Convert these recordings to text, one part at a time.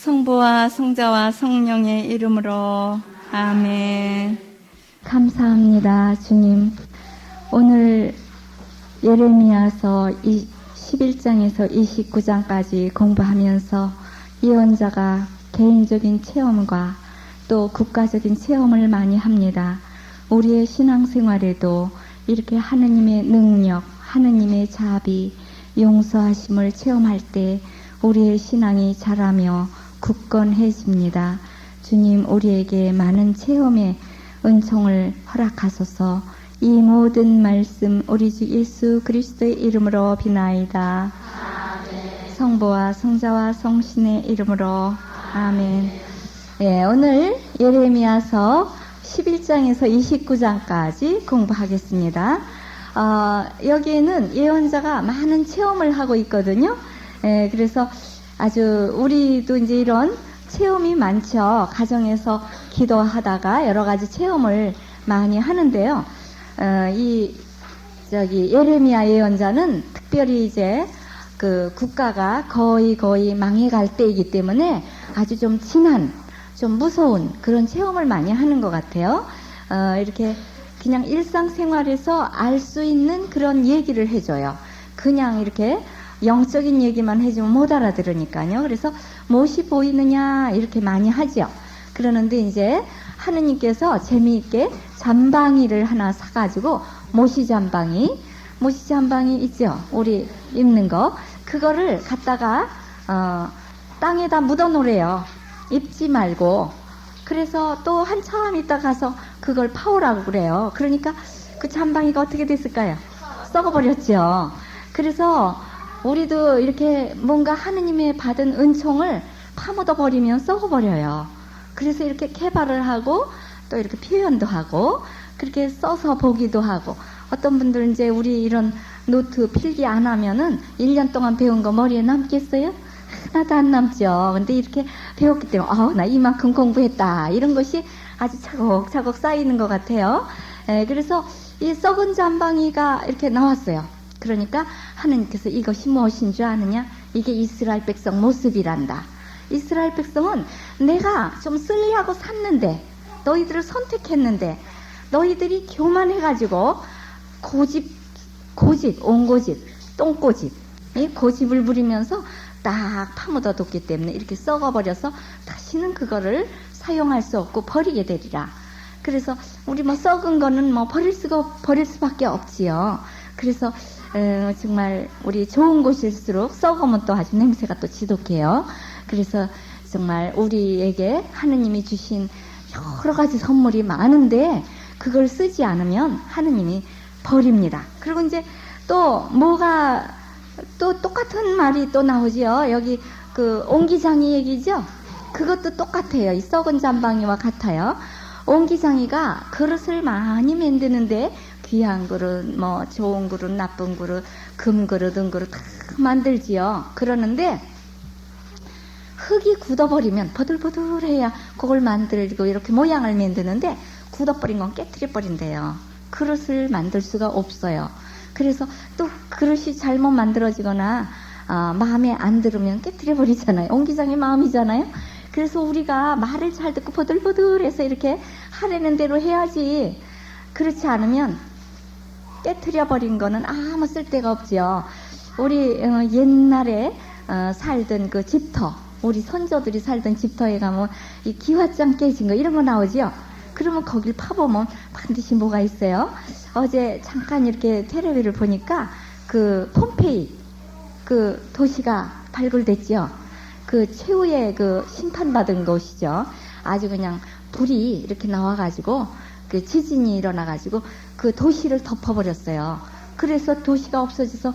성부와 성자와 성령의 이름으로 아멘. 감사합니다, 주님. 오늘 예레미야서 11장에서 29장까지 공부하면서 예언자가 개인적인 체험과 또 국가적인 체험을 많이 합니다. 우리의 신앙생활에도 이렇게 하느님의 능력, 하느님의 자비, 용서하심을 체험할 때 우리의 신앙이 자라며 굳건해집니다. 주님, 우리에게 많은 체험의 은총을 허락하소서. 이 모든 말씀 우리 주 예수 그리스도의 이름으로 비나이다. 아멘. 성부와 성자와 성신의 이름으로 아멘. 예, 오늘 예레미야서 11장에서 29장까지 공부하겠습니다. 여기에는 예언자가 많은 체험을 하고 있거든요. 예, 그래서 아주 우리도 이제 이런 체험이 많죠. 가정에서 기도하다가 여러 가지 체험을 많이 하는데요. 예레미야 예언자는 특별히 이제 그 국가가 거의 망해갈 때이기 때문에 아주 좀 진한, 좀 무서운 그런 체험을 많이 하는 것 같아요. 이렇게 그냥 일상생활에서 알 수 있는 그런 얘기를 해줘요. 그냥 이렇게 영적인 얘기만 해주면 못 알아들으니까요. 그래서 무엇이 보이느냐 이렇게 많이 하죠. 그러는데 이제 하느님께서 재미있게 잠방이를 하나 사가지고 모시잠방이 있죠. 우리 입는 거. 그거를 갖다가 땅에다 묻어 놓으래요. 입지 말고. 그래서 또 한참 있다 가서 그걸 파오라고 그래요. 그러니까 그 잠방이가 어떻게 됐을까요? 썩어버렸죠. 그래서 우리도 이렇게 뭔가 하느님의 받은 은총을 파묻어 버리면 썩어버려요. 그래서 이렇게 개발을 하고 또 이렇게 표현도 하고 그렇게 써서 보기도 하고, 어떤 분들은 이제 우리 이런 노트 필기 안 하면은 1년 동안 배운 거 머리에 남겠어요? 하나도 안 남죠. 근데 이렇게 배웠기 때문에 나 이만큼 공부했다 이런 것이 아주 차곡차곡 쌓이는 것 같아요. 그래서 이 썩은 잠방이가 이렇게 나왔어요. 그러니까 하느님께서 이것이 무엇인 줄 아느냐? 이게 이스라엘 백성 모습이란다. 이스라엘 백성은 내가 좀 쓰려고 샀는데, 너희들을 선택했는데 너희들이 교만해가지고 온고집, 똥고집, 이 고집을 부리면서 딱 파묻어뒀기 때문에 이렇게 썩어버려서 다시는 그거를 사용할 수 없고 버리게 되리라. 그래서 우리 썩은 거는 버릴 수밖에 없지요. 그래서 정말 우리 좋은 곳일수록 썩으면 또 아주 냄새가 또 지독해요. 그래서 정말 우리에게 하느님이 주신 여러 가지 선물이 많은데 그걸 쓰지 않으면 하느님이 버립니다. 그리고 이제 또 똑같은 말이 또 나오죠. 여기 그 옹기장이 얘기죠. 그것도 똑같아요. 이 썩은 잠방이와 같아요. 옹기장이가 그릇을 많이 만드는데 귀한 그릇, 좋은 그릇, 나쁜 그릇, 금그릇, 은그릇 다 만들지요. 그러는데 흙이 굳어버리면 버들버들해야 그걸 만들고 이렇게 모양을 만드는데 굳어버린 건 깨트려버린대요. 그릇을 만들 수가 없어요. 그래서 또 그릇이 잘못 만들어지거나 마음에 안 들으면 깨트려버리잖아요. 옹기장의 마음이잖아요. 그래서 우리가 말을 잘 듣고 버들버들해서 이렇게 하라는 대로 해야지. 그렇지 않으면 깨트려버린 거는 아무 쓸데가 없지요. 우리 옛날에 살던 그 집터, 우리 선조들이 살던 집터에 가면 이 기와장 깨진 거 이런 거 나오지요. 그러면 거길 파보면 반드시 뭐가 있어요. 어제 잠깐 이렇게 텔레비를 보니까 그 폼페이 그 도시가 발굴됐죠. 그 최후의 그 심판받은 곳이죠. 아주 그냥 불이 이렇게 나와가지고 그 지진이 일어나가지고 그 도시를 덮어버렸어요. 그래서 도시가 없어져서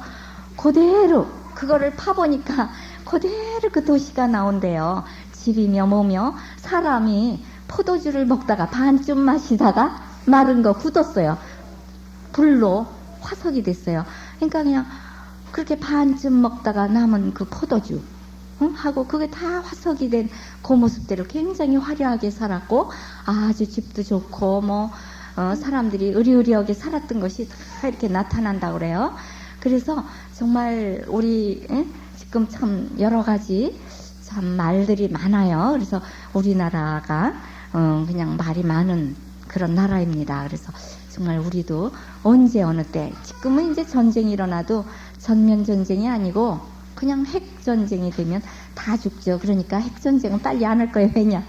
그대로 그거를 파보니까 그대로 그 도시가 나온대요. 집이며 뭐며 사람이 포도주를 먹다가 반쯤 마시다가 마른 거 굳었어요. 불로 화석이 됐어요. 그러니까 그냥 그렇게 반쯤 먹다가 남은 그 포도주 하고 그게 다 화석이 된 그 모습대로 굉장히 화려하게 살았고 아주 집도 좋고 사람들이 의리의리하게 살았던 것이 다 이렇게 나타난다고 그래요. 그래서 정말 우리 지금 참 여러 가지 참 말들이 많아요. 그래서 우리나라가 그냥 말이 많은 그런 나라입니다. 그래서 정말 우리도 언제 어느 때, 지금은 이제 전쟁이 일어나도 전면 전쟁이 아니고 그냥 핵 전쟁이 되면 다 죽죠. 그러니까 핵 전쟁은 빨리 안 할 거예요. 왜냐?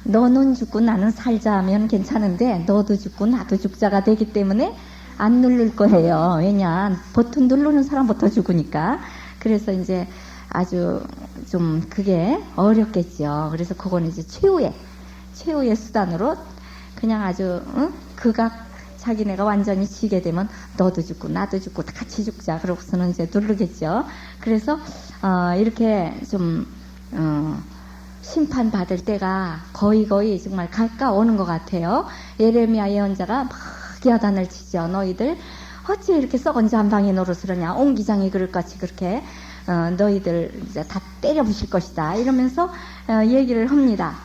너는 죽고 나는 살자 하면 괜찮은데 너도 죽고 나도 죽자가 되기 때문에 안 누를 거예요. 왜냐? 버튼 누르는 사람부터 죽으니까. 그래서 이제 아주 좀 그게 어렵겠죠. 그래서 그거는 이제 최후의 수단으로 그냥 아주 극악 자기네가 완전히 지게 되면 너도 죽고 나도 죽고 같이 죽자. 그러고서는 이제 누르겠죠. 그래서 이렇게 좀 심판받을 때가 거의 정말 가까워오는 것 같아요. 예레미야 예언자가 막 야단을 치죠. 너희들 어찌 이렇게 썩은 잔방이 노릇을 하냐. 옹기장이 그럴같이 그렇게 너희들 이제 다 때려 부실 것이다. 이러면서 얘기를 합니다.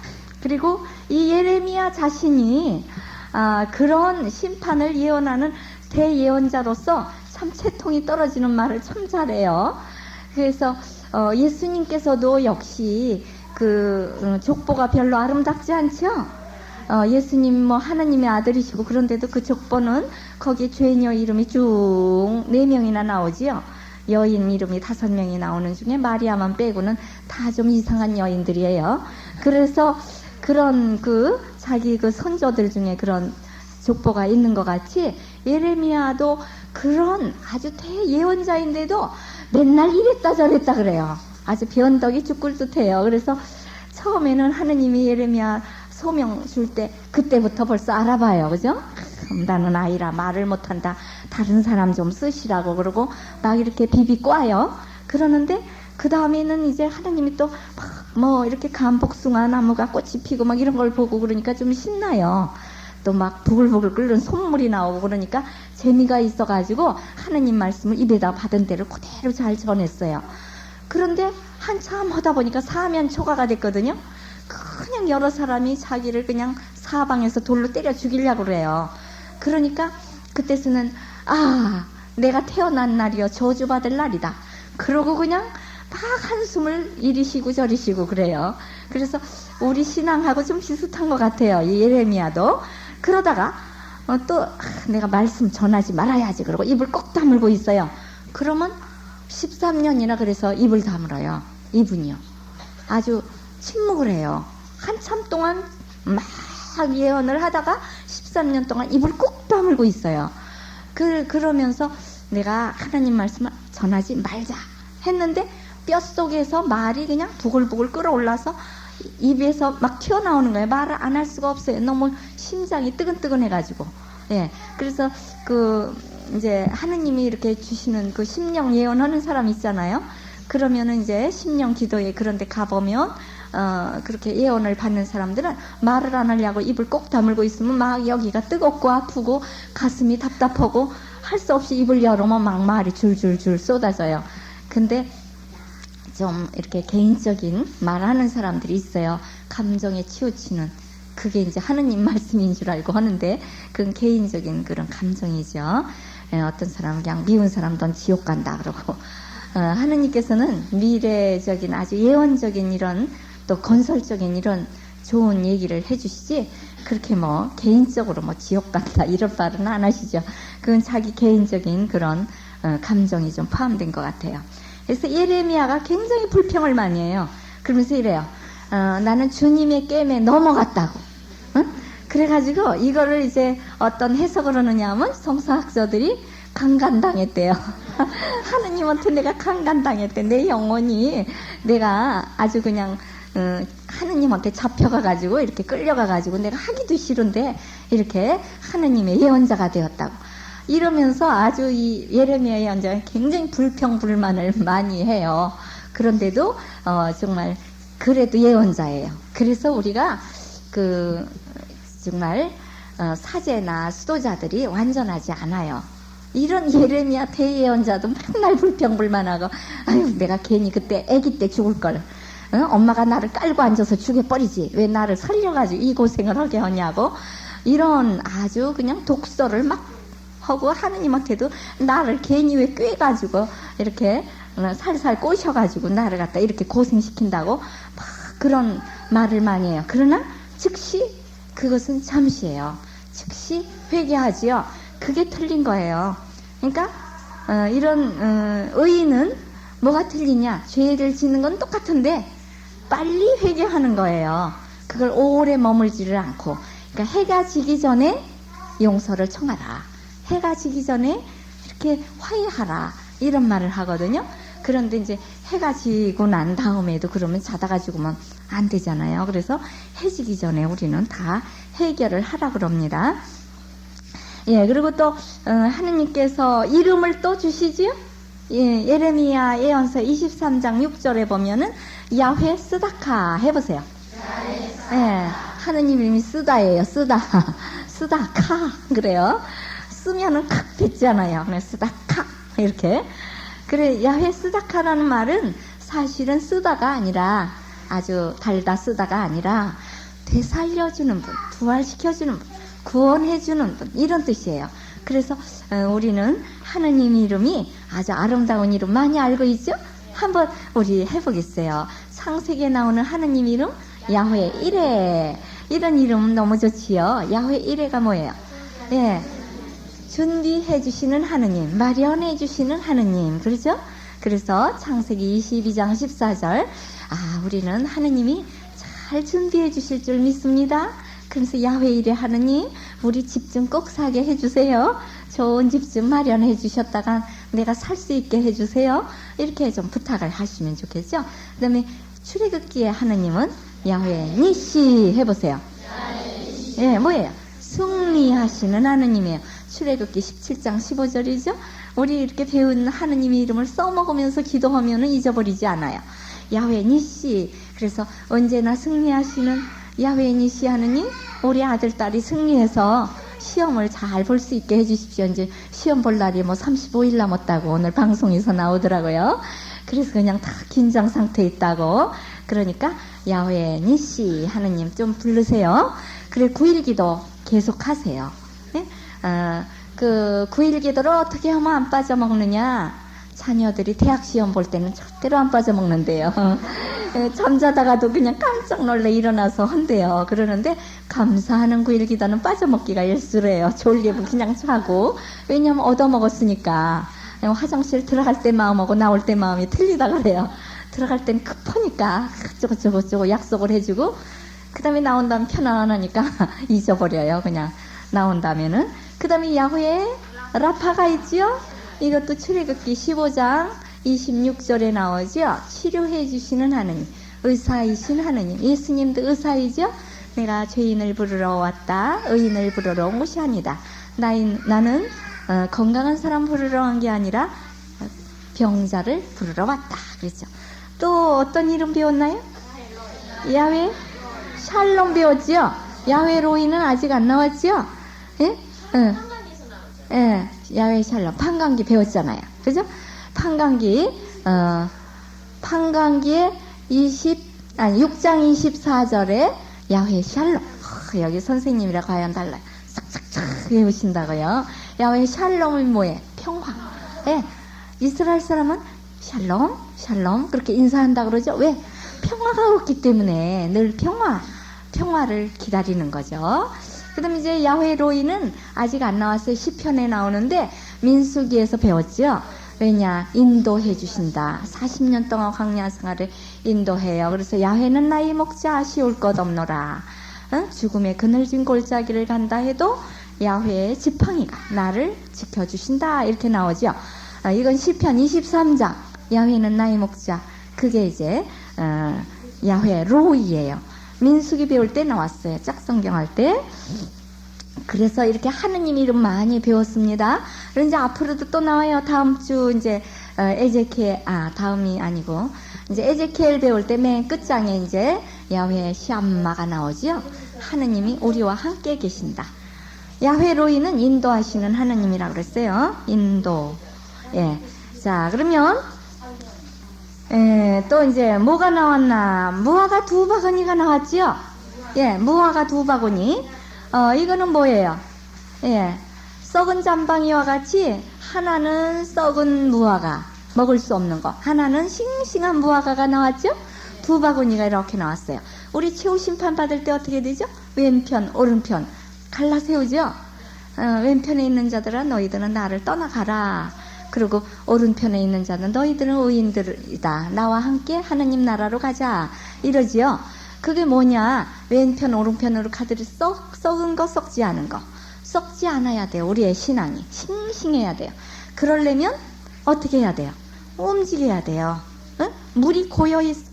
그리고 이 예레미야 자신이 그런 심판을 예언하는 대예언자로서 참 채통이 떨어지는 말을 참 잘해요. 그래서 예수님께서도 역시 그 족보가 별로 아름답지 않죠? 예수님 뭐 하나님의 아들이시고 그런데도 그 족보는 거기 죄녀 이름이 쭉 4명이나 나오지요. 여인 이름이 5명이 나오는 중에 마리아만 빼고는 다 좀 이상한 여인들이에요. 그래서 그런 자기 선조들 중에 그런 족보가 있는 것 같이 예레미야도 그런 아주 대예언자인데도 맨날 이랬다 저랬다 그래요. 아주 변덕이 죽을 듯해요. 그래서 처음에는 하느님이 예레미야 소명 줄 때 그때부터 벌써 알아봐요. 그죠? 나는 아이라 말을 못한다. 다른 사람 좀 쓰시라고 그러고 막 이렇게 비비꼬아요. 그러는데 그 다음에는 이제 하나님이 또 막 이렇게 감복숭아 나무가 꽃이 피고 막 이런 걸 보고 그러니까 좀 신나요. 또 막 부글부글 끓는 손물이 나오고 그러니까 재미가 있어가지고 하나님 말씀을 입에다 받은 대로 그대로 잘 전했어요. 그런데 한참 하다 보니까 사면 초가가 됐거든요. 그냥 여러 사람이 자기를 그냥 사방에서 돌로 때려 죽이려고 그래요. 그러니까 그때서는 내가 태어난 날이여 저주받을 날이다. 그러고 그냥 막 한숨을 이리 쉬고 저리 쉬고 그래요. 그래서 우리 신앙하고 좀 비슷한 것 같아요. 이 예레미야도. 그러다가 또 내가 말씀 전하지 말아야지 그러고 입을 꼭 다물고 있어요. 그러면 13년이나 그래서 입을 다물어요. 이분이요. 아주 침묵을 해요. 한참 동안 막 예언을 하다가 13년 동안 입을 꼭 다물고 있어요. 그러면서 내가 하나님 말씀을 전하지 말자 했는데 뼛속에서 말이 그냥 부글부글 끓어올라서 입에서 막 튀어나오는 거예요. 말을 안 할 수가 없어요. 너무 심장이 뜨근뜨근해가지고. 예. 그래서 이제 하느님이 이렇게 주시는 그 심령 예언하는 사람 있잖아요. 그러면은 이제 심령 기도에 그런 데 가보면 그렇게 예언을 받는 사람들은 말을 안 하려고 입을 꼭 다물고 있으면 막 여기가 뜨겁고 아프고 가슴이 답답하고 할 수 없이 입을 열으면 막 말이 줄줄줄 쏟아져요. 근데 좀 이렇게 개인적인 말하는 사람들이 있어요. 감정에 치우치는. 그게 이제 하느님 말씀인 줄 알고 하는데 그건 개인적인 그런 감정이죠. 어떤 사람은 그냥 미운 사람 넌 지옥 간다 그러고 하느님께서는 미래적인 아주 예언적인 이런 또 건설적인 이런 좋은 얘기를 해주시지 그렇게 개인적으로 지옥 간다 이런 말은 안 하시죠. 그건 자기 개인적인 그런 감정이 좀 포함된 것 같아요. 그래서 예레미야가 굉장히 불평을 많이 해요. 그러면서 이래요. 나는 주님의 깸에 넘어갔다고. 응? 그래가지고 이거를 이제 어떤 해석을 하느냐 하면 성서학자들이 강간당했대요. 하느님한테 내가 강간당했대. 내 영혼이 내가 아주 그냥 하느님한테 잡혀가가지고 이렇게 끌려가가지고 내가 하기도 싫은데 이렇게 하느님의 예언자가 되었다고. 이러면서 아주 이 예레미야 예언자가 굉장히 불평불만을 많이 해요. 그런데도 정말 그래도 예언자예요. 그래서 우리가 정말 사제나 수도자들이 완전하지 않아요. 이런 예레미야 대예언자도 맨날 불평불만하고 아유 내가 괜히 그때 아기 때 죽을 걸. 엄마가 나를 깔고 앉아서 죽여버리지. 왜 나를 살려가지고 이 고생을 하게 하냐고. 이런 아주 그냥 독설을 막 하고 하느님한테도 나를 괜히 왜 꿰가지고 이렇게 살살 꼬셔가지고 나를 갖다 이렇게 고생시킨다고 막 그런 말을 많이 해요. 그러나 즉시 그것은 잠시예요. 즉시 회개하지요. 그게 틀린 거예요. 그러니까 이런 의인은 뭐가 틀리냐? 죄를 짓는 건 똑같은데 빨리 회개하는 거예요. 그걸 오래 머물지를 않고. 그러니까 해가 지기 전에 용서를 청하라. 해가 지기 전에 이렇게 화해하라. 이런 말을 하거든요. 그런데 이제 해가 지고 난 다음에도 그러면 자다가 죽으면 안 되잖아요. 그래서 해 지기 전에 우리는 다 해결을 하라 그럽니다. 예, 그리고 또 하느님께서 이름을 또 주시지요. 예, 예레미야 예언서 23장 6절에 보면은 야훼 쓰다카 해보세요. 예, 하느님 이름이 쓰다예요. 쓰다. 쓰다카 그래요. 쓰면은 칵 됐잖아요. 그래서 쓰다카 이렇게. 그래, 야훼 쓰다카라는 말은 사실은 쓰다가 아니라 아주 달다 쓰다가 아니라 되살려주는 분, 부활시켜주는 분, 구원해주는 분, 이런 뜻이에요. 그래서 우리는 하느님 이름이 아주 아름다운 이름 많이 알고 있죠? 한번 우리 해보겠어요. 창세기에 나오는 하느님 이름 야훼 이레. 이런 이름 너무 좋지요. 야훼 이레가 뭐예요? 예, 준비해 주시는 하느님, 마련해 주시는 하느님, 그렇죠? 그래서 창세기 22장 14절 우리는 하느님이 잘 준비해 주실 줄 믿습니다. 그래서 야훼 이레 하느님, 우리 집 좀 꼭 사게 해주세요. 좋은 집 좀 마련해 주셨다가 내가 살 수 있게 해주세요. 이렇게 좀 부탁을 하시면 좋겠죠. 그 다음에 출애굽기의 하느님은 야훼 니시 해보세요. 예, 뭐예요? 승리하시는 하느님이에요. 출애굽기 17장 15절이죠. 우리 이렇게 배운 하느님의 이름을 써먹으면서 기도하면 잊어버리지 않아요. 야훼 니시. 그래서 언제나 승리하시는 야훼 니시 하느님, 우리 아들 딸이 승리해서 시험을 잘 볼 수 있게 해주십시오. 이제 시험 볼 날이 뭐 35일 남았다고 오늘 방송에서 나오더라고요. 그래서 그냥 다 긴장 상태에 있다고. 그러니까 야훼 니시 하느님 좀 부르세요. 그래, 9일 기도 계속 하세요. 네? 그 9일 기도를 어떻게 하면 안 빠져먹느냐? 자녀들이 대학 시험 볼 때는 절대로 안 빠져먹는데요. 잠자다가도 그냥 깜짝 놀래 일어나서 한대요. 그러는데 감사하는 9일 기도는 빠져먹기가 일수래요. 졸리면 그냥 자고. 왜냐면 얻어먹었으니까. 화장실 들어갈 때 마음하고 나올 때 마음이 틀리다 그래요. 들어갈 땐 급하니까 저거 약속을 해주고, 그 다음에 나온 다음 편안하니까 잊어버려요. 그냥 나온 다음에는. 그 다음에 야훼 라파가 있지요. 이것도 출애굽기 15장 26절에 나오죠. 치료해 주시는 하느님, 의사이신 하느님. 예수님도 의사이죠. 내가 죄인을 부르러 왔다, 의인을 부르러 온 것이 아니다. 나는 건강한 사람 부르러 온 게 아니라 병자를 부르러 왔다. 그랬죠. 또 어떤 이름 배웠나요? 야훼 샬롬 배웠지요. 야훼 로이는 아직 안 나왔지요. 예? 예, 야훼 샬롬. 판관기 배웠잖아요. 그죠? 판관기에 6장 24절에 야훼 샬롬. 여기 선생님이라 과연 달라요. 싹싹싹 외우신다고요. 야훼 샬롬이 뭐예요? 평화. 예, 이스라엘 사람은 샬롬, 샬롬 그렇게 인사한다 그러죠. 왜? 평화가 없기 때문에 늘 평화를 기다리는 거죠. 그 다음에 이제 야훼 로이는 아직 안 나왔어요. 시편에 나오는데 민수기에서 배웠죠. 왜냐? 인도해 주신다. 40년 동안 광야 생활을 인도해요. 그래서 야훼는 나의 목자 아쉬울 것 없노라. 죽음의 그늘진 골짜기를 간다 해도 야훼의 지팡이가 나를 지켜주신다. 이렇게 나오죠. 이건 시편 23장. 야훼는 나의 목자. 그게 이제 야훼 로이예요. 민수기 배울 때 나왔어요. 짝성경 할 때. 그래서 이렇게 하느님 이름 많이 배웠습니다. 그리고 이제 앞으로도 또 나와요. 다음 주 이제 에제키엘, 다음이 아니고 이제 에제키엘 배울 때 맨 끝장에 이제 야훼 샴마가 나오죠. 하느님이 우리와 함께 계신다. 야훼 로이는 인도하시는 하느님이라고 그랬어요. 인도. 예. 자, 그러면 또 이제 뭐가 나왔나? 무화과 2바구니가 나왔죠? 예, 무화과 2바구니. 이거는 뭐예요? 예, 썩은 잠방이와 같이 하나는 썩은 무화과, 먹을 수 없는 거. 하나는 싱싱한 무화과가 나왔죠? 두 바구니가 이렇게 나왔어요. 우리 최후 심판 받을 때 어떻게 되죠? 왼편, 오른편 갈라 세우죠? 왼편에 있는 자들아 너희들은 나를 떠나가라. 그리고 오른편에 있는 자는 너희들은 의인들이다. 나와 함께 하느님 나라로 가자. 이러지요. 그게 뭐냐? 왼편 오른편으로 카드를 썩은 거 썩지 않은 거. 썩지 않아야 돼요. 우리의 신앙이 싱싱해야 돼요. 그러려면 어떻게 해야 돼요? 움직여야 돼요. 응? 물이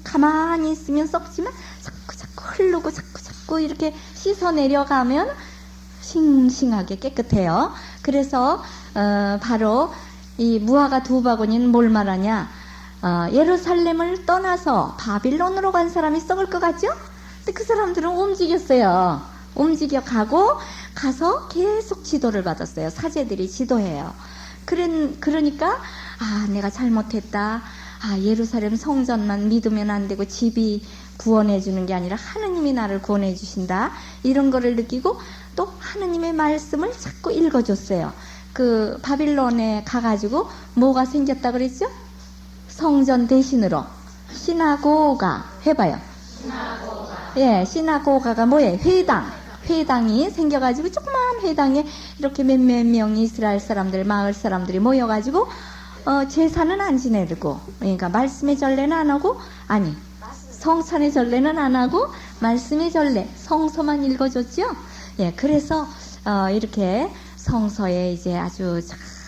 가만히 있으면 썩지만 자꾸 흐르고 자꾸 이렇게 씻어 내려가면 싱싱하게 깨끗해요. 그래서 바로 이 무화과 두 바구니는 뭘 말하냐? 예루살렘을 떠나서 바빌론으로 간 사람이 썩을 것 같죠? 근데 그 사람들은 움직였어요. 움직여 가서 계속 지도를 받았어요. 사제들이 지도해요. 그러니까 내가 잘못했다. 예루살렘 성전만 믿으면 안 되고 집이 구원해 주는 게 아니라 하느님이 나를 구원해 주신다. 이런 거를 느끼고 또 하느님의 말씀을 자꾸 읽어줬어요. 그 바빌론에 가가지고 뭐가 생겼다 그랬죠? 성전 대신으로 시나고가 해봐요. 예, 시나고가가 뭐예요? 회당이 생겨가지고 조그만 회당에 이렇게 몇몇 명이 이스라엘 사람들, 마을 사람들이 모여가지고 제사는 안 지내고, 그러니까 말씀의 전례는 안 하고, 성찬의 전례는 안 하고 말씀의 전례, 성서만 읽어줬죠. 예, 그래서 이렇게 성서에 이제 아주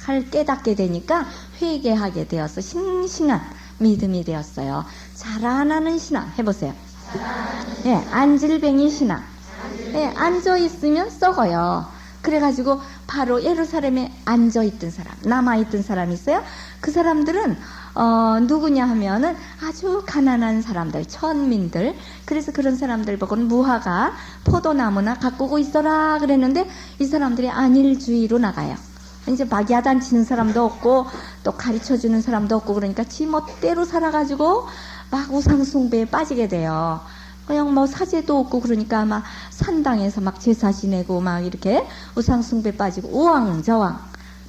잘 깨닫게 되니까 회개하게 되어서 싱싱한 믿음이 되었어요. 자라나는 신앙 해보세요. 예, 안질뱅이 신앙. 예, 앉아있으면 썩어요. 그래가지고 바로 예루살렘에 앉아있던 사람, 남아있던 사람이 있어요. 그 사람들은 누구냐 하면은 아주 가난한 사람들, 천민들. 그래서 그런 사람들 보고는 무화과, 포도나무나 가꾸고 있어라 그랬는데 이 사람들이 안일주의로 나가요. 이제 막야단 치는 사람도 없고 또 가르쳐주는 사람도 없고 그러니까 지 멋대로 살아가지고 막 우상숭배에 빠지게 돼요. 그냥 뭐 사제도 없고 그러니까 막 산당에서 막 제사 지내고 막 이렇게 우상숭배 빠지고 우왕좌왕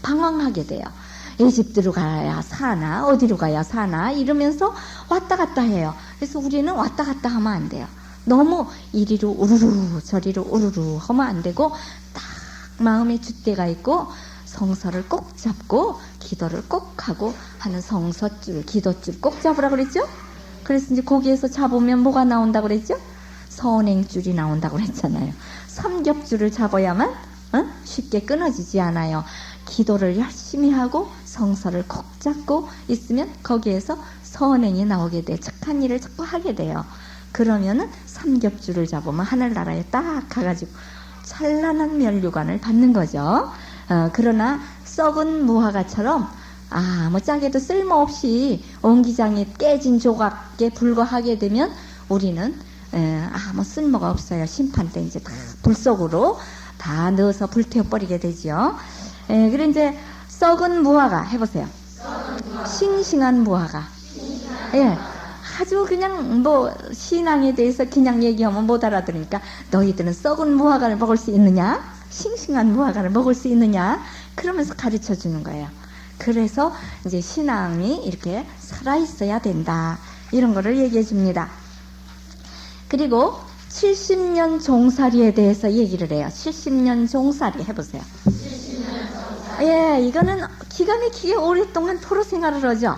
방황하게 돼요. 에집트로 가야 사나 어디로 가야 사나 이러면서 왔다 갔다 해요. 그래서 우리는 왔다 갔다 하면 안 돼요. 너무 이리로 우르르 저리로 우르르 하면 안 되고 딱 마음의 줏대가 있고 성서를 꼭 잡고 기도를 꼭 하고 하는 성서줄 기도줄 꼭 잡으라 그랬죠. 그래서 이제 거기에서 잡으면 뭐가 나온다고 그랬죠? 선행줄이 나온다고 그랬잖아요. 삼겹줄을 잡아야만 쉽게 끊어지지 않아요. 기도를 열심히 하고 성서를 꼭 잡고 있으면 거기에서 선행이 나오게 돼. 착한 일을 자꾸 하게 돼요. 그러면은 삼겹줄을 잡으면 하늘나라에 딱 가가지고 찬란한 면류관을 받는 거죠. 그러나 썩은 무화과처럼 뭐 짝에도 쓸모없이 옹기장이 깨진 조각에 불과하게 되면 우리는 뭐 쓸모가 없어요. 심판 때 이제 다 불속으로 다 넣어서 불태워버리게 되죠. 그래 이제 썩은 무화과 해보세요. 싱싱한 무화과. 예, 아주 그냥 뭐 신앙에 대해서 그냥 얘기하면 못 알아들으니까 너희들은 썩은 무화과를 먹을 수 있느냐? 싱싱한 무화과를 먹을 수 있느냐? 그러면서 가르쳐 주는 거예요. 그래서 이제 신앙이 이렇게 살아있어야 된다. 이런 거를 얘기해 줍니다. 그리고 70년 종살이에 대해서 얘기를 해요. 70년 종살이 해보세요. 70년 종살이. 예, 이거는 기가 막히게 오랫동안 포로 생활을 하죠.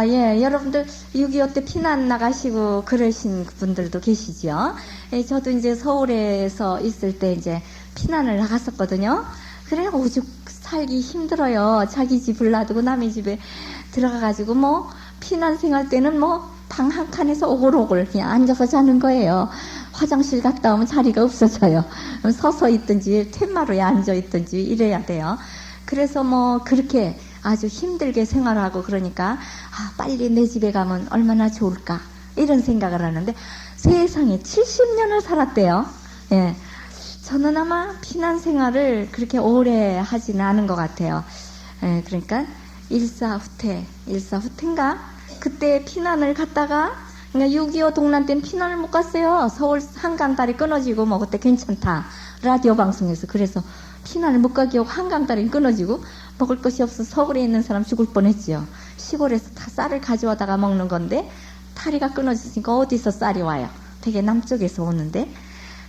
예, 여러분들 6.25 때 피난 나가시고 그러신 분들도 계시죠. 예, 저도 이제 서울에서 있을 때 이제 피난을 나갔었거든요. 그래 오죽 살기 힘들어요. 자기 집을 놔두고 남의 집에 들어가가지고 뭐 피난 생활 때는 뭐 방 한 칸에서 오글오글 그냥 앉아서 자는 거예요. 화장실 갔다 오면 자리가 없어져요. 서서 있든지 텐마루에 앉아 있든지 이래야 돼요. 그래서 뭐 그렇게 아주 힘들게 생활하고 그러니까 빨리 내 집에 가면 얼마나 좋을까 이런 생각을 하는데 세상에 70년을 살았대요. 예. 저는 아마 피난 생활을 그렇게 오래 하지는 않은 것 같아요. 예, 그러니까 일사후퇴인가? 그때 피난을 갔다가, 그러니까 6.25 동란 때는 피난을 못 갔어요. 서울 한강다리 끊어지고 뭐 그때 괜찮다. 라디오 방송에서 그래서 피난을 못 가게 하고 한강다리 끊어지고 먹을 것이 없어서 서울에 있는 사람 죽을 뻔했지요. 시골에서 다 쌀을 가져와다가 먹는 건데 다리가 끊어졌으니까 어디서 쌀이 와요? 되게 남쪽에서 오는데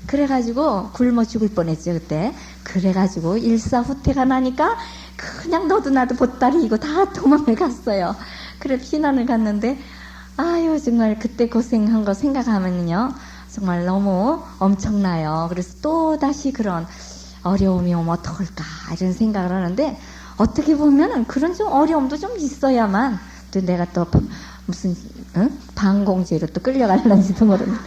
그래가지고 굶어 죽을 뻔했죠 그때. 그래가지고 일사후퇴가 나니까 그냥 너도 나도 보따리 이고 다 도망을 갔어요. 그래 피난을 갔는데 아유 정말 그때 고생한 거 생각하면요 정말 너무 엄청나요. 그래서 또 다시 그런 어려움이 오면 어떡할까 이런 생각을 하는데 어떻게 보면은 그런 좀 어려움도 좀 있어야만 또 내가 또 무슨 반공죄로 또 끌려갈런지도 모르는데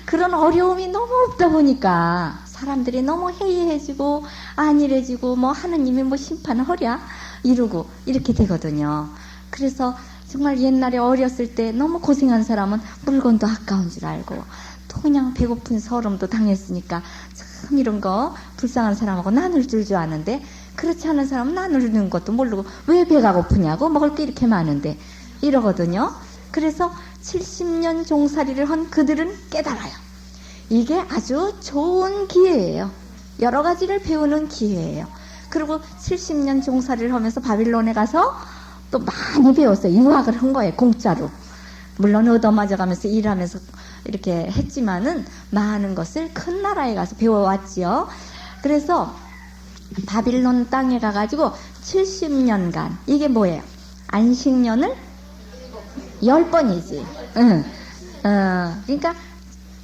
그런 어려움이 너무 없다 보니까 사람들이 너무 해이해지고 안일해지고 뭐 하느님이 뭐 심판을 하랴 이러고 이렇게 되거든요. 그래서 정말 옛날에 어렸을 때 너무 고생한 사람은 물건도 아까운 줄 알고 또 그냥 배고픈 서름도 당했으니까 참 이런 거 불쌍한 사람하고 나눌 줄 아는데 그렇지 않은 사람은 나누는 것도 모르고 왜 배가 고프냐고 먹을 게 이렇게 많은데 이러거든요. 그래서 70년 종살이를 한 그들은 깨달아요. 이게 아주 좋은 기회예요. 여러 가지를 배우는 기회예요. 그리고 70년 종살이를 하면서 바빌론에 가서 또 많이 배웠어요. 유학을 한 거예요. 공짜로. 물론 얻어맞아가면서 일하면서 이렇게 했지만은 많은 것을 큰 나라에 가서 배워왔지요. 그래서 바빌론 땅에 가가지고 70년간 이게 뭐예요? 안식년을 10번이지. 그러니까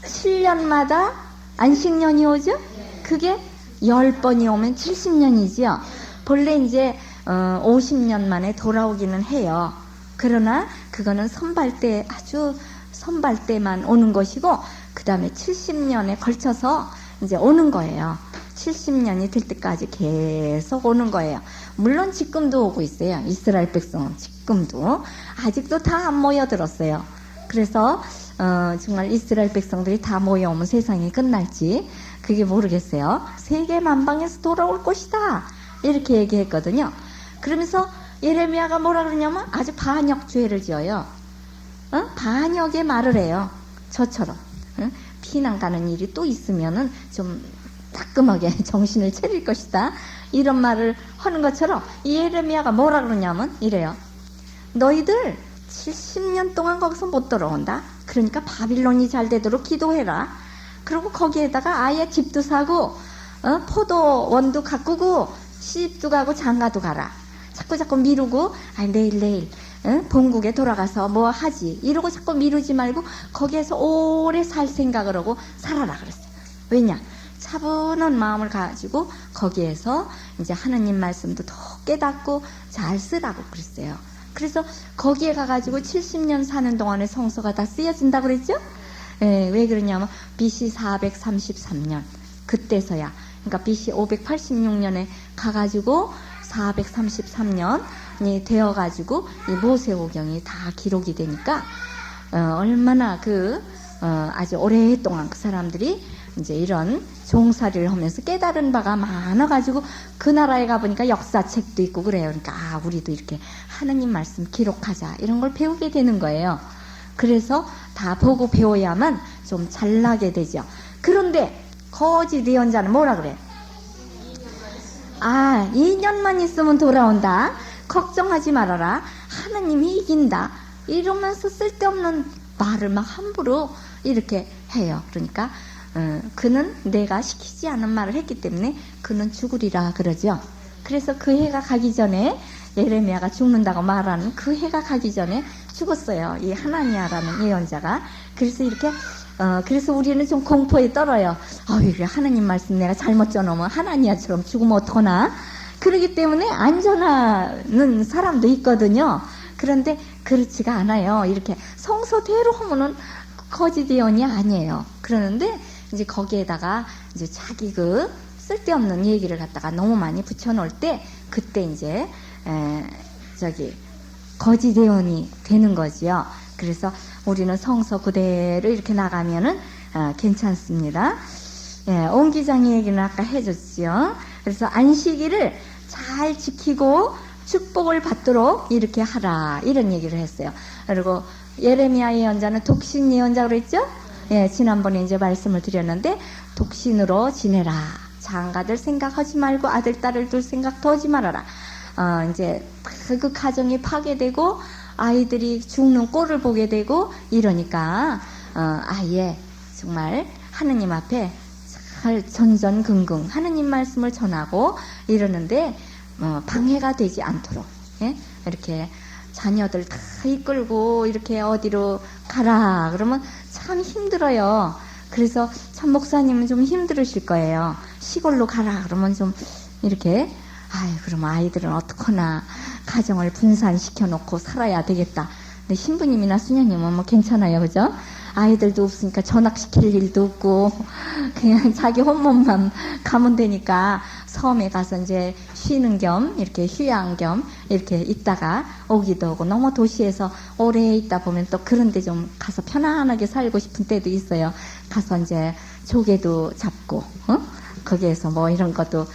7년마다 안식년이 오죠? 그게 10번이 오면 70년이지요. 본래 이제 50년 만에 돌아오기는 해요. 그러나 그거는 선발 때 아주 선발 때만 오는 것이고 그 다음에 70년에 걸쳐서 이제 오는 거예요. 70년이 될 때까지 계속 오는 거예요. 물론 지금도 오고 있어요. 이스라엘 백성은 지금도 아직도 다 안 모여들었어요. 그래서 정말 이스라엘 백성들이 다 모여오면 세상이 끝날지 그게 모르겠어요. 세계 만방에서 돌아올 것이다 이렇게 얘기했거든요. 그러면서 예레미야가 뭐라 그러냐면 아주 반역죄를 지어요. 반역의 말을 해요. 저처럼 피난 가는 일이 또 있으면은 좀 따끔하게 정신을 차릴 것이다 이런 말을 하는 것처럼 이 예레미야가 뭐라 그러냐면 이래요. 너희들 70년 동안 거기서 못 돌아온다. 그러니까 바빌론이 잘 되도록 기도해라. 그리고 거기에다가 아예 집도 사고 포도원도 가꾸고 시집도 가고 장가도 가라. 자꾸 미루고 내일 본국에 돌아가서 뭐 하지 이러고 자꾸 미루지 말고 거기에서 오래 살 생각을 하고 살아라 그랬어요. 왜냐? 차분한 마음을 가지고 거기에서 이제 하느님 말씀도 더 깨닫고 잘 쓰라고 그랬어요. 그래서 거기에 가가지고 70년 사는 동안에 성서가 다 쓰여진다고 그랬죠? 왜 그러냐면 BC 433년 그때서야 그러니까 BC 586년에 가가지고 433년이 되어가지고 이 모세오경이 다 기록이 되니까 얼마나 아주 오랫동안 그 사람들이 이제 이런 종살이를 하면서 깨달은 바가 많아가지고 그 나라에 가보니까 역사책도 있고 그래요. 그러니까 우리도 이렇게 하느님 말씀 기록하자 이런 걸 배우게 되는 거예요. 그래서 다 보고 배워야만 좀 잘나게 되죠. 그런데 거짓 예언자는 뭐라 그래? 2년만 있으면 돌아온다. 걱정하지 말아라. 하느님이 이긴다. 이러면서 쓸데없는 말을 막 함부로 이렇게 해요. 그러니까 그는 내가 시키지 않은 말을 했기 때문에 그는 죽으리라 그러죠. 그래서 그 해가 가기 전에 예레미야가 죽는다고 말하는 그 해가 가기 전에 죽었어요. 이 하나니아라는 예언자가. 그래서 이렇게 그래서 우리는 좀 공포에 떨어요. 이게 하나님 말씀 내가 잘못 전하면 하나니아처럼 죽으면 어떡하나. 그러기 때문에 안전하는 사람도 있거든요. 그런데 그렇지가 않아요. 이렇게 성서대로 하면은 거짓 예언이 아니에요. 그러는데 이제 거기에다가 이제 자기 쓸데없는 얘기를 갖다가 너무 많이 붙여놓을 때 그때 이제 거짓 예언이 되는 거지요. 그래서 우리는 성서 그대로 이렇게 나가면은 괜찮습니다. 옹기장의 얘기는 아까 해줬지요. 그래서 안식일을 잘 지키고 축복을 받도록 이렇게 하라 이런 얘기를 했어요. 그리고 예레미야 예언자는 독신 예언자로 그랬죠? 지난번에 이제 말씀을 드렸는데 독신으로 지내라. 장가들 생각하지 말고 아들 딸을 둘 생각도 하지 말아라. 이제 그 가정이 파괴되고 아이들이 죽는 꼴을 보게 되고 이러니까 아예 정말 하느님 앞에 잘 전전긍긍 하느님 말씀을 전하고 이러는데 방해가 되지 않도록 예? 이렇게 자녀들 다 이끌고 이렇게 어디로 가라 그러면 참 힘들어요. 그래서 참 목사님은 좀 힘들으실 거예요. 시골로 가라 그러면 좀 이렇게 그럼 아이들은 어떡하나 가정을 분산시켜 놓고 살아야 되겠다. 근데 신부님이나 수녀님은 뭐 괜찮아요, 그죠? 아이들도 없으니까 전학시킬 일도 없고 그냥 자기 혼몸만 가면 되니까 섬에 가서 이제 쉬는 겸 이렇게 휴양 겸 이렇게 있다가 오기도 하고, 너무 도시에서 오래 있다 보면 또 그런 데 좀 가서 편안하게 살고 싶은 때도 있어요. 가서 이제 조개도 잡고 거기에서 뭐 이런 것도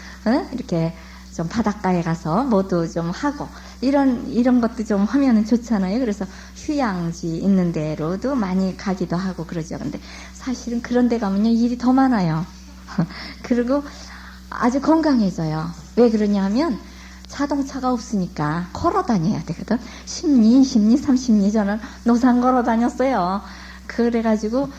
이렇게 좀 바닷가에 가서 뭐도 좀 하고 이런 것도 좀 하면은 좋잖아요. 그래서 휴양지 있는 데로도 많이 가기도 하고 그러죠. 근데 사실은 그런 데 가면요 일이 더 많아요. 그리고 아주 건강해져요. 왜 그러냐면 자동차가 없으니까 걸어 다녀야 되거든. 10리, 20리, 30리 저는 노상 걸어 다녔어요. 그래가지고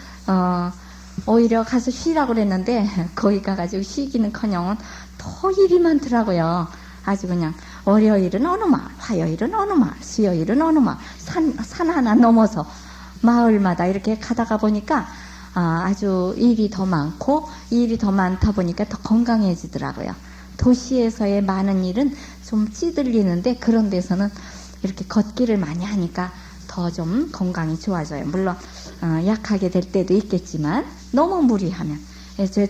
오히려 가서 쉬라고 그랬는데 거기 가가지고 쉬기는커녕 더 일이 많더라고요. 아주 그냥 월요일은 어느 마을, 화요일은 어느 마을, 수요일은 어느 마을, 산 하나 넘어서 마을마다 이렇게 가다가 보니까 아주 일이 더 많고 일이 더 많다 보니까 더 건강해지더라고요. 도시에서의 많은 일은 좀 찌들리는데 그런 데서는 이렇게 걷기를 많이 하니까 더 좀 건강이 좋아져요. 물론 약하게 될 때도 있겠지만 너무 무리하면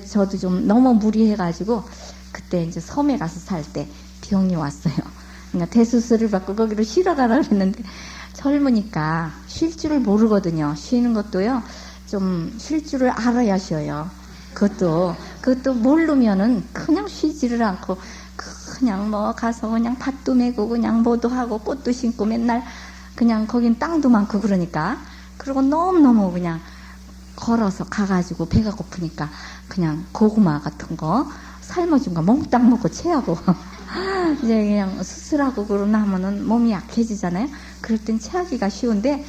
저도 좀 너무 무리해가지고 그때 이제 섬에 가서 살 때 병이 왔어요. 그러니까 대수술을 받고 거기로 쉬러 가라 그랬는데 젊으니까 쉴 줄을 모르거든요. 쉬는 것도요 좀 쉴 줄을 알아야 쉬어요. 그것도 모르면은 그냥 쉬지를 않고 그냥 뭐 가서 그냥 밭도 메고 그냥 뭐도 하고 꽃도 심고 맨날 그냥 거긴 땅도 많고 그러니까 그리고 너무너무 그냥 걸어서 가가지고 배가 고프니까 그냥 고구마 같은 거 삶아준 거 몽땅 먹고 체하고 이제 그냥 수술하고 그러고 나면은 몸이 약해지잖아요. 그럴 땐 체하기가 쉬운데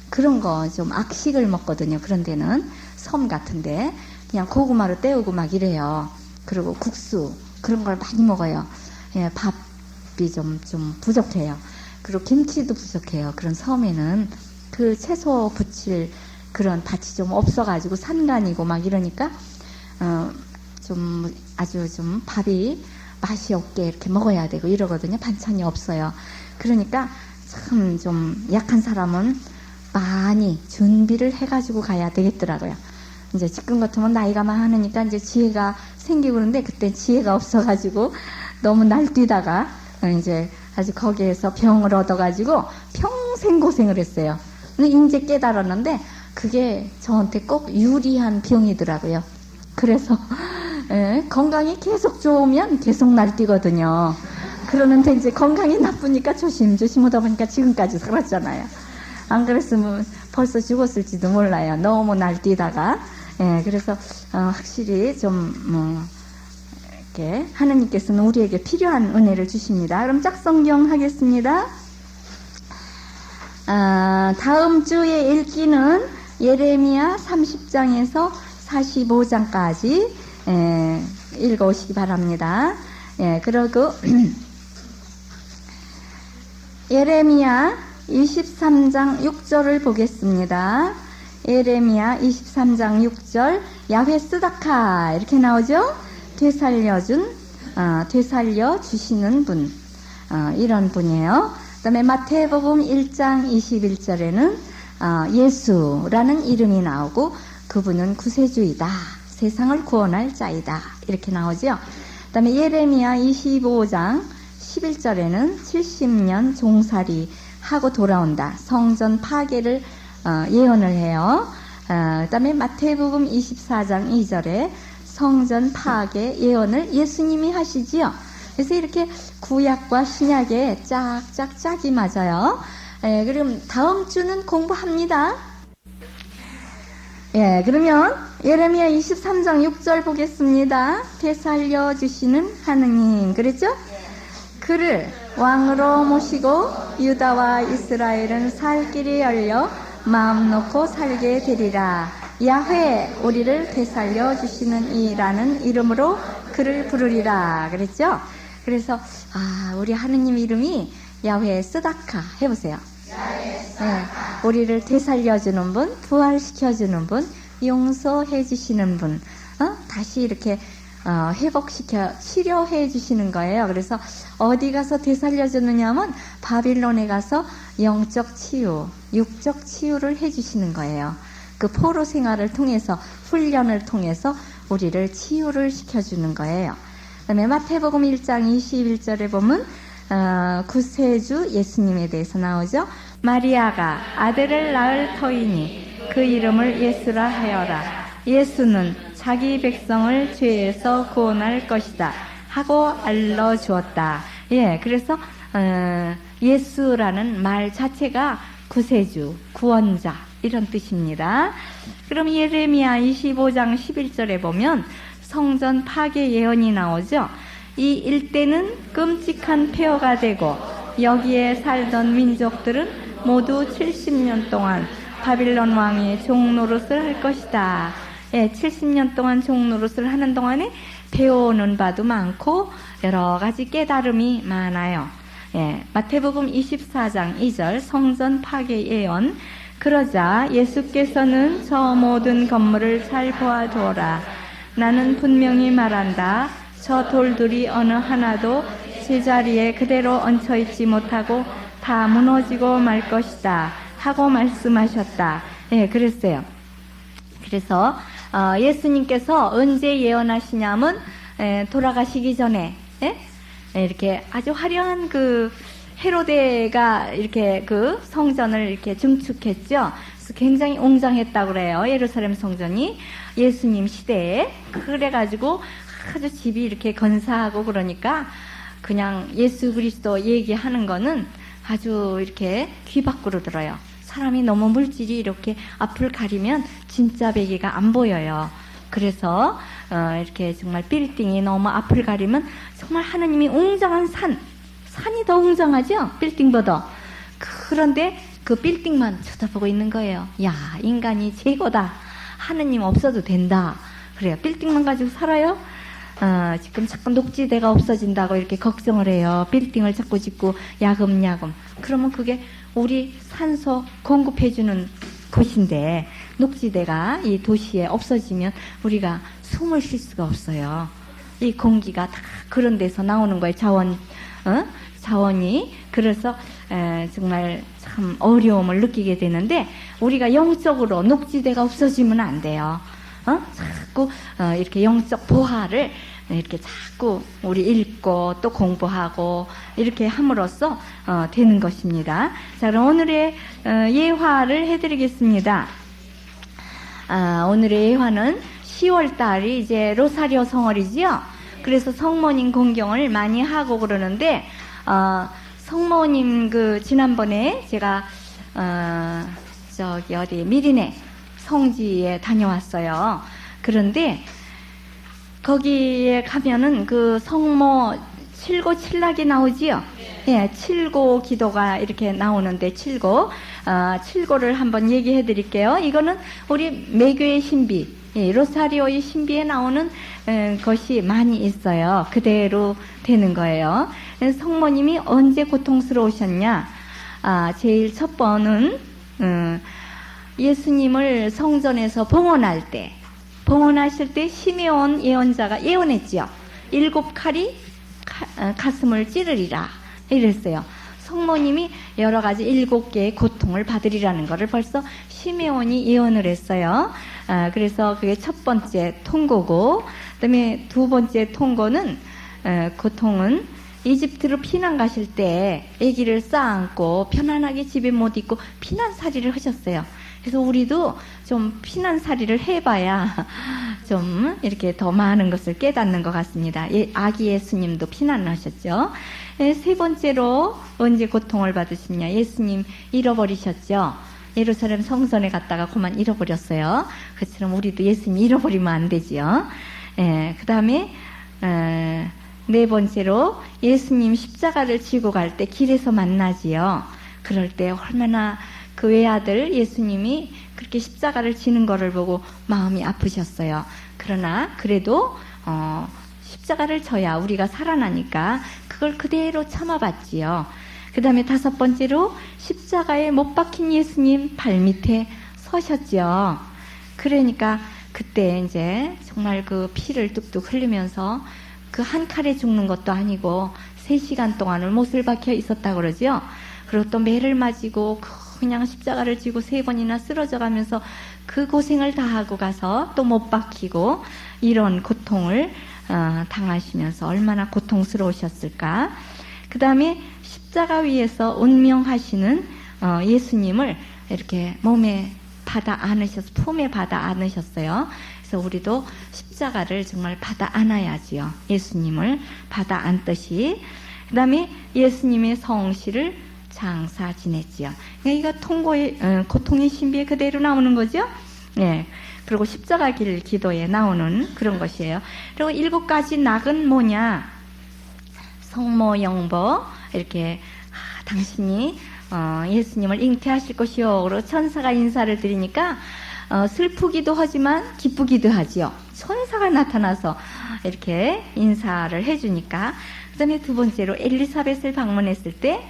그런 거 좀 악식을 먹거든요. 그런 데는 섬 같은데 그냥 고구마로 때우고 막 이래요. 그리고 국수 그런 걸 많이 먹어요. 예, 밥이 좀 부족해요. 그리고 김치도 부족해요. 그런 섬에는 그 채소 부칠 그런 밭이 좀 없어가지고 산간이고 막 이러니까 좀 아주 좀 밥이 맛이 없게 이렇게 먹어야 되고 이러거든요. 반찬이 없어요. 그러니까 참 좀 약한 사람은 많이 준비를 해가지고 가야 되겠더라고요. 이제 지금 같으면 나이가 많으니까 이제 지혜가 생기고 그러는데 그때 지혜가 없어가지고 너무 날뛰다가 이제 아주 거기에서 병을 얻어가지고 평생 고생을 했어요. 근데 이제 깨달았는데 그게 저한테 꼭 유리한 병이더라고요. 그래서 건강이 계속 좋으면 계속 날뛰거든요. 그러는데 이제 건강이 나쁘니까 조심조심 하다 보니까 지금까지 살았잖아요. 안 그랬으면 벌써 죽었을지도 몰라요. 너무 날뛰다가. 그래서 확실히 좀 이렇게 하느님께서는 우리에게 필요한 은혜를 주십니다. 그럼 짝성경 하겠습니다. 다음 주에 읽기는 예레미야 30장에서 45장까지 읽어오시기 바랍니다. 그리고 예레미야 23장 6절을 보겠습니다. 예레미야 23장 6절 야훼 스다카 이렇게 나오죠. 되살려 주시는 분, 이런 분이에요. 그 다음에 마태복음 1장 21절에는 예수라는 이름이 나오고 그분은 구세주이다, 세상을 구원할 자이다 이렇게 나오죠. 그 다음에 예레미야 25장 11절에는 70년 종살이 하고 돌아온다, 성전 파괴를 예언을 해요. 그 다음에 마태복음 24장 2절에 성전 파괴 예언을 예수님이 하시지요. 그래서 이렇게 구약과 신약에 짝이 맞아요. 그럼 다음 주는 공부합니다. 그러면 예레미야 23장 6절 보겠습니다. 되살려 주시는 하느님 그랬죠? 그 그를 왕으로 모시고 유다와 이스라엘은 살 길이 열려 마음 놓고 살게 되리라. 야훼 우리를 되살려 주시는 이라는 이름으로 그를 부르리라 그랬죠. 그래서 우리 하느님 이름이 야훼 스다카 해보세요. 네, 우리를 되살려주는 분, 부활시켜주는 분, 용서해주시는 분, 다시 이렇게 회복시켜 치료해 주시는 거예요. 그래서 어디 가서 되살려주느냐면 바빌론에 가서 영적 치유, 육적 치유를 해주시는 거예요. 그 포로 생활을 통해서, 훈련을 통해서 우리를 치유를 시켜주는 거예요. 그다음에 마태복음 1장 21절에 보면 구세주 예수님에 대해서 나오죠. 마리아가 아들을 낳을 터이니 그 이름을 예수라 하여라. 예수는 자기 백성을 죄에서 구원할 것이다 하고 알려주었다. 예, 그래서 예수라는 말 자체가 구세주, 구원자 이런 뜻입니다. 그럼 예레미야 25장 11절에 보면 성전 파괴 예언이 나오죠. 이 일대는 끔찍한 폐허가 되고 여기에 살던 민족들은 모두 70년 동안 바빌론 왕의 종노릇을 할 것이다. 예, 70년 동안 종노릇을 하는 동안에 배워오는 바도 많고 여러 가지 깨달음이 많아요. 예, 마태복음 24장 2절 성전 파괴 예언. 그러자 예수께서는 저 모든 건물을 잘 보아두어라. 나는 분명히 말한다. 저 돌들이 어느 하나도 제자리에 그대로 얹혀있지 못하고 다 무너지고 말 것이다 하고 말씀하셨다. 예, 그랬어요. 그래서 예수님께서 언제 예언하시냐면 돌아가시기 전에 이렇게 아주 화려한 그 헤로데가 이렇게 그 성전을 이렇게 증축했죠. 그래서 굉장히 웅장했다고 그래요. 예루살렘 성전이 예수님 시대에. 그래가지고 아주 집이 이렇게 건사하고 그러니까 그냥 예수 그리스도 얘기하는 거는 아주 이렇게 귀 밖으로 들어요. 사람이 너무 물질이 이렇게 앞을 가리면 진짜 배기가 안 보여요. 그래서 이렇게 정말 빌딩이 너무 앞을 가리면 정말 하느님이 웅장한 산이 더 웅장하죠? 빌딩보다. 그런데 그 빌딩만 쳐다보고 있는 거예요. 야, 인간이 최고다. 하느님 없어도 된다. 그래요. 빌딩만 가지고 살아요? 지금 자꾸 녹지대가 없어진다고 이렇게 걱정을 해요. 빌딩을 자꾸 짓고 야금야금. 그러면 그게 우리 산소 공급해주는 곳인데 녹지대가 이 도시에 없어지면 우리가 숨을 쉴 수가 없어요. 이 공기가 다 그런 데서 나오는 거예요. 자원이. 그래서 정말 참 어려움을 느끼게 되는데 우리가 영적으로 녹지대가 없어지면 안 돼요. 자꾸 이렇게 영적 보화를 이렇게 자꾸 우리 읽고 또 공부하고 이렇게 함으로써 되는 것입니다. 자, 그럼 오늘의 예화를 해드리겠습니다. 오늘의 예화는 10월 달이 이제 로사리오 성월이지요. 그래서 성모님 공경을 많이 하고 그러는데 성모님 그 지난번에 제가 저기 어디 미리네 성지에 다녀왔어요. 그런데 거기에 가면은 그 성모 칠고 칠락이 나오지요. 예, 칠고 기도가 이렇게 나오는데 칠고를 한번 얘기해 드릴게요. 이거는 우리 매교의 신비, 로사리오의 신비에 나오는 것이 많이 있어요. 그대로 되는 거예요. 성모님이 언제 고통스러우셨냐? 제일 첫 번은 예수님을 성전에서 봉헌하실 때 시메온 예언자가 예언했지요. 7 칼이 가슴을 찌르리라 이랬어요. 성모님이 여러 가지 7개의 고통을 받으리라는 것을 벌써 시메온이 예언을 했어요. 그래서 그게 첫 번째 통고고, 그다음에 두 번째 통고는 고통은 이집트로 피난 가실 때 아기를 쌓아안고 편안하게 집에 못 있고 피난살이를 하셨어요. 그래서 우리도 좀 피난살이를 해봐야 좀 이렇게 더 많은 것을 깨닫는 것 같습니다. 아기 예수님도 피난을 하셨죠. 세 번째로 언제 고통을 받으시냐? 예수님 잃어버리셨죠. 예루살렘 성전에 갔다가 그만 잃어버렸어요. 그처럼 우리도 예수님 잃어버리면 안 되지요. 그 다음에 네 번째로 예수님 십자가를 지고 갈 때 길에서 만나지요. 그럴 때 얼마나 그 외아들 예수님이 그렇게 십자가를 지는 거를 보고 마음이 아프셨어요. 그러나 그래도 십자가를 져야 우리가 살아나니까 그걸 그대로 참아봤지요. 그 다음에 다섯 번째로 십자가에 못 박힌 예수님 발밑에 서셨죠. 그러니까 그때 이제 정말 그 피를 뚝뚝 흘리면서 그 한 칼에 죽는 것도 아니고 3시간 동안을 못을 박혀 있었다고 그러죠. 그리고 또 매를 맞이고 그냥 십자가를 지고 3번이나 쓰러져 가면서 그 고생을 다 하고 가서 또 못 박히고 이런 고통을 당하시면서 얼마나 고통스러우셨을까. 그 다음에 십자가 위에서 운명하시는 예수님을 이렇게 몸에 받아 안으셔서 품에 받아 안으셨어요. 그래서 우리도 십자가를 정말 받아 안아야지요. 예수님을 받아 안듯이. 그 다음에 예수님의 성실을 장사 지냈지요. 그러니까 이거 고통의 신비에 그대로 나오는 거죠. 예. 그리고 십자가 길 기도에 나오는 그런 것이에요. 그리고 7가지 낙은 뭐냐? 성모 영보 이렇게 당신이 예수님을 잉태하실 것이요. 그리고 천사가 인사를 드리니까 슬프기도 하지만 기쁘기도 하지요. 천사가 나타나서 이렇게 인사를 해주니까. 그 다음에 두 번째로 엘리사벳을 방문했을 때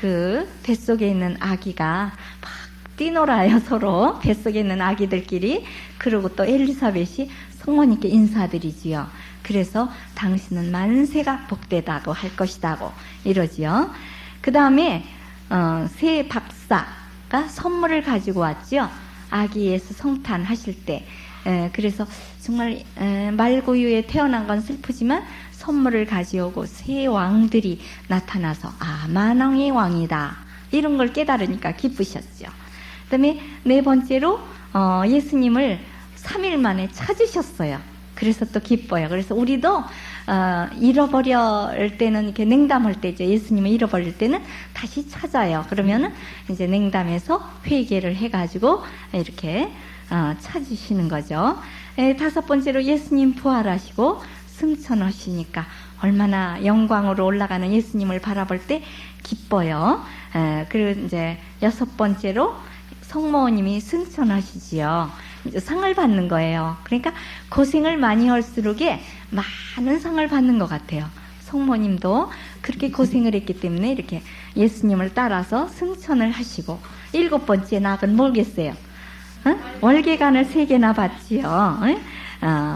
그 뱃속에 있는 아기가 막 뛰놀아요. 서로 뱃속에 있는 아기들끼리. 그리고 또 엘리사벳이 성모님께 인사드리지요. 그래서 당신은 만세가 복되다고 할 것이다고 이러지요. 그 다음에 새 박사가 선물을 가지고 왔지요. 아기 예수 성탄하실 때. 그래서 정말 말구유에 태어난 건 슬프지만 선물을 가져오고 새 왕들이 나타나서 만왕의 왕이다 이런 걸 깨달으니까 기쁘셨죠. 그 다음에 네 번째로 예수님을 3일 만에 찾으셨어요. 그래서 또 기뻐요. 그래서 우리도 잃어버릴 때는 이렇게 냉담할 때죠. 예수님을 잃어버릴 때는 다시 찾아요. 그러면은 이제 냉담해서 회개를 해가지고 이렇게 찾으시는 거죠. 다섯 번째로 예수님 부활하시고 승천하시니까 얼마나 영광으로 올라가는 예수님을 바라볼 때 기뻐요. 그리고 이제 여섯 번째로 성모님이 승천하시지요. 이제 상을 받는 거예요. 그러니까 고생을 많이 할수록에 많은 상을 받는 것 같아요. 성모님도 그렇게 고생을 했기 때문에 이렇게 예수님을 따라서 승천을 하시고. 7번째 낙은 뭐겠어요? 월계관을 3개나 받지요.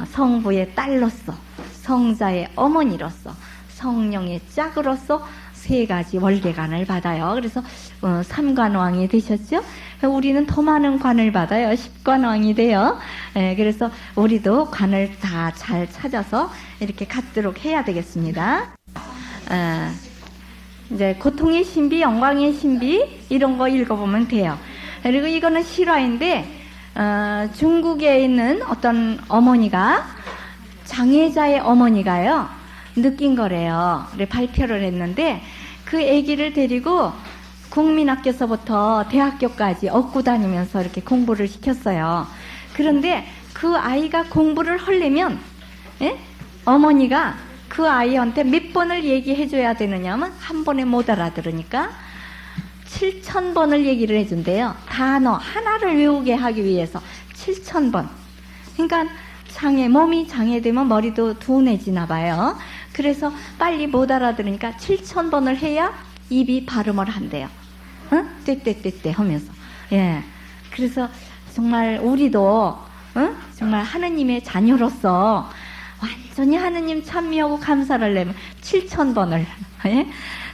성부의 딸로서, 성자의 어머니로서, 성령의 짝으로서 3가지 월계관을 받아요. 그래서 3관왕이 되셨죠. 우리는 더 많은 관을 받아요. 10관왕이 돼요. 그래서 우리도 관을 다 잘 찾아서 이렇게 갖도록 해야 되겠습니다. 이제 고통의 신비, 영광의 신비 이런 거 읽어보면 돼요. 그리고 이거는 실화인데 중국에 있는 어떤 어머니가 장애자의 어머니가요 느낀 거래요. 그래 발표를 했는데 그 아기를 데리고 국민학교서부터 대학교까지 업고 다니면서 이렇게 공부를 시켰어요. 그런데 그 아이가 공부를 하려면 어머니가 그 아이한테 몇 번을 얘기해 줘야 되느냐면 한 번에 못 알아들으니까 7,000번을 얘기를 해준대요. 단어 하나를 외우게 하기 위해서 7,000번. 그러니까 몸이 장애되면 머리도 둔해지나 봐요. 그래서 빨리 못 알아들으니까 7,000번을 해야 입이 발음을 한대요. 떼떼떼떼 하면서. 예. 그래서 정말 우리도 정말 하느님의 자녀로서 완전히 하느님 찬미하고 감사를 내면 7,000번을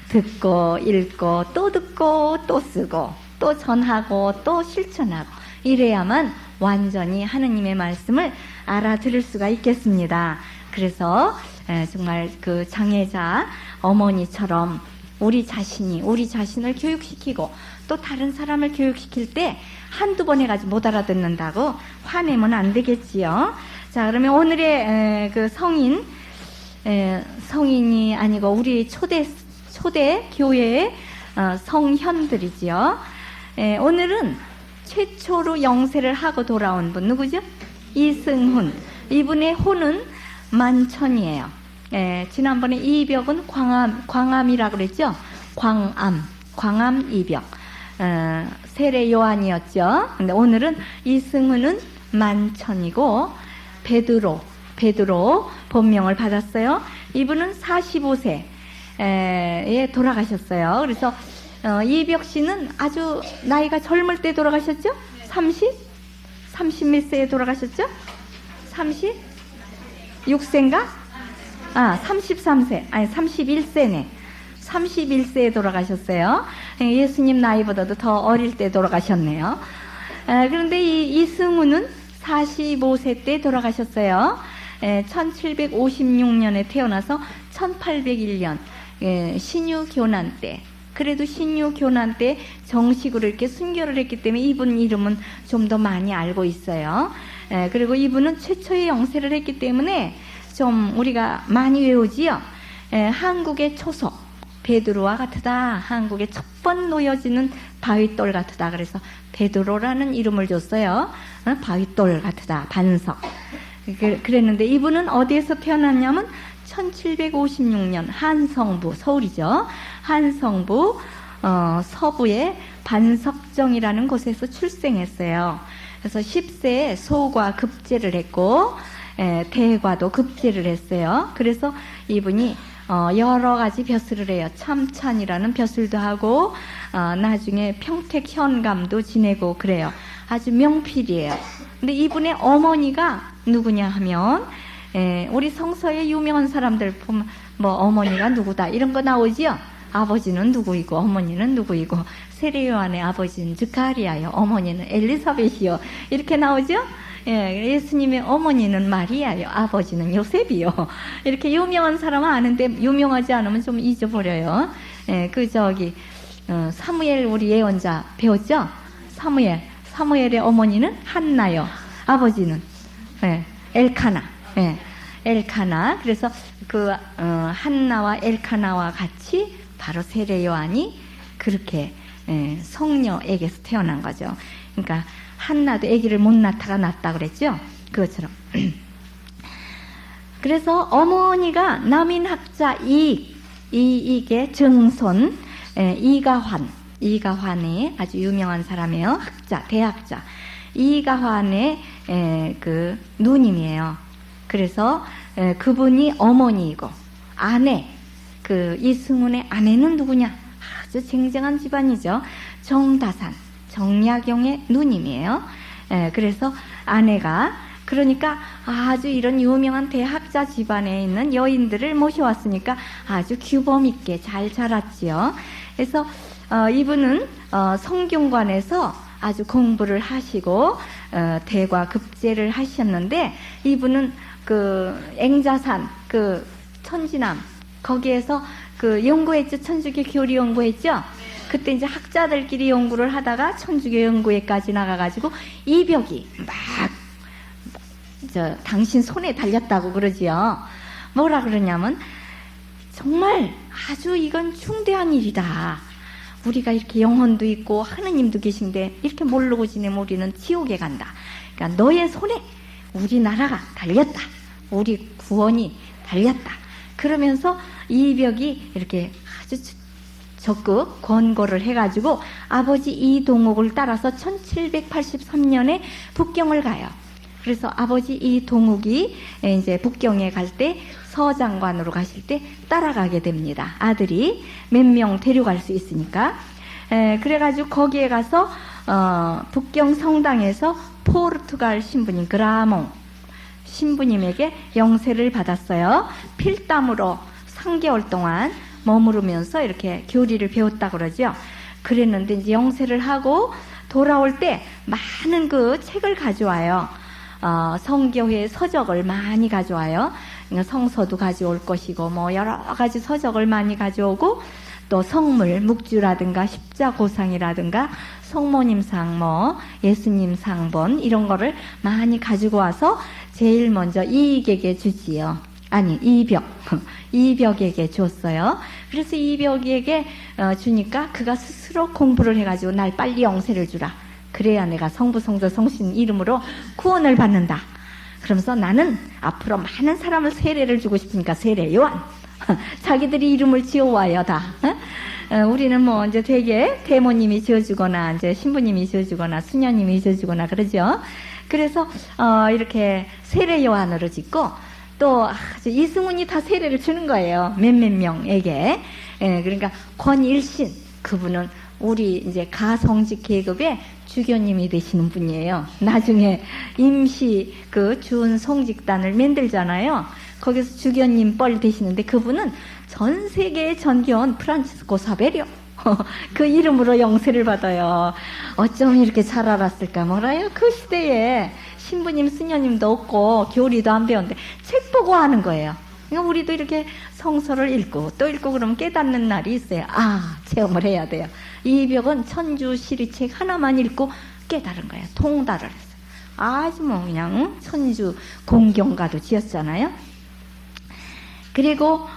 듣고 읽고 또 듣고 또 쓰고 또 전하고 또 실천하고 이래야만 완전히 하느님의 말씀을 알아들을 수가 있겠습니다. 그래서 정말 그 장애자 어머니처럼 우리 자신을 교육시키고 또 다른 사람을 교육시킬 때 한두 번 해가지고 못 알아듣는다고 화내면 안 되겠지요. 자, 그러면 오늘의 그 성인이 아니고 우리 초대 교회의 성현들이지요. 오늘은 최초로 영세를 하고 돌아온 분 누구죠? 이승훈. 이분의 호는 만천이에요. 지난번에 이벽은 광암이라고 그랬죠? 광암 이벽. 세례 요한이었죠. 근데 오늘은 이승훈은 만천이고, 베드로 본명을 받았어요. 이분은 45세에 돌아가셨어요. 그래서 이벽 씨는 아주 나이가 젊을 때 돌아가셨죠? 30몇 세에 돌아가셨죠? 36세인가? 33세, 아니 31세네. 31세에 돌아가셨어요. 예수님 나이보다도 더 어릴 때 돌아가셨네요. 그런데 이승우는 45세 때 돌아가셨어요. 1756년에 태어나서 1801년 신유교난 때, 그래도 신유교난 때 정식으로 이렇게 순교를 했기 때문에 이분 이름은 좀 더 많이 알고 있어요. 그리고 이분은 최초의 영세를 했기 때문에 좀 우리가 많이 외우지요. 한국의 초석 베드로와 같으다. 한국의 첫 번 놓여지는 바위돌 같으다. 그래서 베드로라는 이름을 줬어요. 바위돌 같으다. 반석. 그랬는데 이분은 어디에서 태어났냐면 1756년 한성부, 서울이죠. 한성부 서부의 반석정이라는 곳에서 출생했어요. 그래서 10세에 소과 급제를 했고 대과도 급제를 했어요. 그래서 이분이 여러 가지 벼슬을 해요. 참찬이라는 벼슬도 하고 나중에 평택현감도 지내고 그래요. 아주 명필이에요. 근데 이분의 어머니가 누구냐 하면 우리 성서에 유명한 사람들 보면 뭐 어머니가 누구다 이런 거 나오지요. 아버지는 누구이고 어머니는 누구이고 세례요한의 아버지는 드카리아요. 어머니는 엘리사벳이요. 이렇게 나오죠. 예수님의 어머니는 마리아요. 아버지는 요셉이요. 이렇게 유명한 사람은 아는데 유명하지 않으면 좀 잊어버려요. 사무엘 우리 예언자 배웠죠? 사무엘의 어머니는 한나요. 아버지는 엘카나. 엘카나. 그래서 한나와 엘카나와 같이 바로 세례 요한이 그렇게 성녀에게서 태어난 거죠. 그러니까 한나도 아기를 못 낳다가 낳았다 그랬죠. 그것처럼. 그래서 어머니가 남인학자 이익의 증손 이가환이 아주 유명한 사람이에요. 대학자 이가환의 그 누님이에요. 그래서 그분이 어머니이고 아내 이승훈의 아내는 누구냐? 아주 쟁쟁한 집안이죠. 정야경의 누님이에요. 그래서 아내가 그러니까 아주 이런 유명한 대학자 집안에 있는 여인들을 모셔왔으니까 아주 규범 있게 잘 자랐지요. 그래서 이분은 성균관에서 아주 공부를 하시고 대과 급제를 하셨는데 이분은 앵자산 천지남 거기에서 연구했죠. 천주교 교리 연구했죠. 그때 이제 학자들끼리 연구를 하다가 천주교 연구회까지 나가가지고 이벽이 당신 손에 달렸다고 그러지요. 뭐라 그러냐면 정말 아주 이건 중대한 일이다. 우리가 이렇게 영혼도 있고 하느님도 계신데 이렇게 모르고 지내면 우리는 지옥에 간다. 그러니까 너의 손에 우리나라가 달렸다. 우리 구원이 달렸다. 그러면서 이벽이 이렇게 아주 적극 권고를 해가지고 아버지 이동욱을 따라서 1783년에 북경을 가요. 그래서 아버지 이동욱이 이제 북경에 갈 때 서장관으로 가실 때 따라가게 됩니다. 아들이 몇 명 데려갈 수 있으니까. 그래가지고 거기에 가서 북경 성당에서 포르투갈 신부님 그라몽 신부님에게 영세를 받았어요. 필담으로 3개월 동안 머무르면서 이렇게 교리를 배웠다고 그러죠. 그랬는데 이제 영세를 하고 돌아올 때 많은 책을 가져와요. 성교회 서적을 많이 가져와요. 그러니까 성서도 가져올 것이고 뭐 여러 가지 서적을 많이 가져오고 또 성물, 묵주라든가 십자고상이라든가 성모님상 뭐 예수님 상본 이런 거를 많이 가지고 와서 제일 먼저 이익에게 주지요. 아니 이벽에게 줬어요. 그래서 이벽에게 주니까 그가 스스로 공부를 해가지고 날 빨리 영세를 주라. 그래야 내가 성부 성자 성신 이름으로 구원을 받는다. 그러면서 나는 앞으로 많은 사람을 세례를 주고 싶으니까 세례 요한. 자기들이 이름을 지어와요, 다. 우리는 뭐 이제 되게 대모님이 지어주거나 이제 신부님이 지어주거나 수녀님이 지어주거나 그러죠. 그래서 이렇게 세례 요한으로 짓고 또 아주 이승훈이 다 세례를 주는 거예요. 몇몇 명에게. 그러니까 권일신 그분은 우리 이제 가성직 계급의 주교님이 되시는 분이에요. 나중에 임시 그 준성직단을 만들잖아요. 거기서 주교님 뻘 되시는데 그분은 전 세계에 전교원 프란치스코 사베리오 그 이름으로 영세를 받아요. 어쩜 이렇게 잘 알았을까 몰라요. 그 시대에 신부님 수녀님도 없고 교리도 안 배웠는데 책 보고 하는 거예요. 그러니까 우리도 이렇게 성서를 읽고 또 읽고 그러면 깨닫는 날이 있어요. 아, 체험을 해야 돼요. 이 벽은 천주 시리책 하나만 읽고 깨달은 거예요. 통달을 했어요. 아주 뭐 그냥 천주 공경가도 지었잖아요. 그리고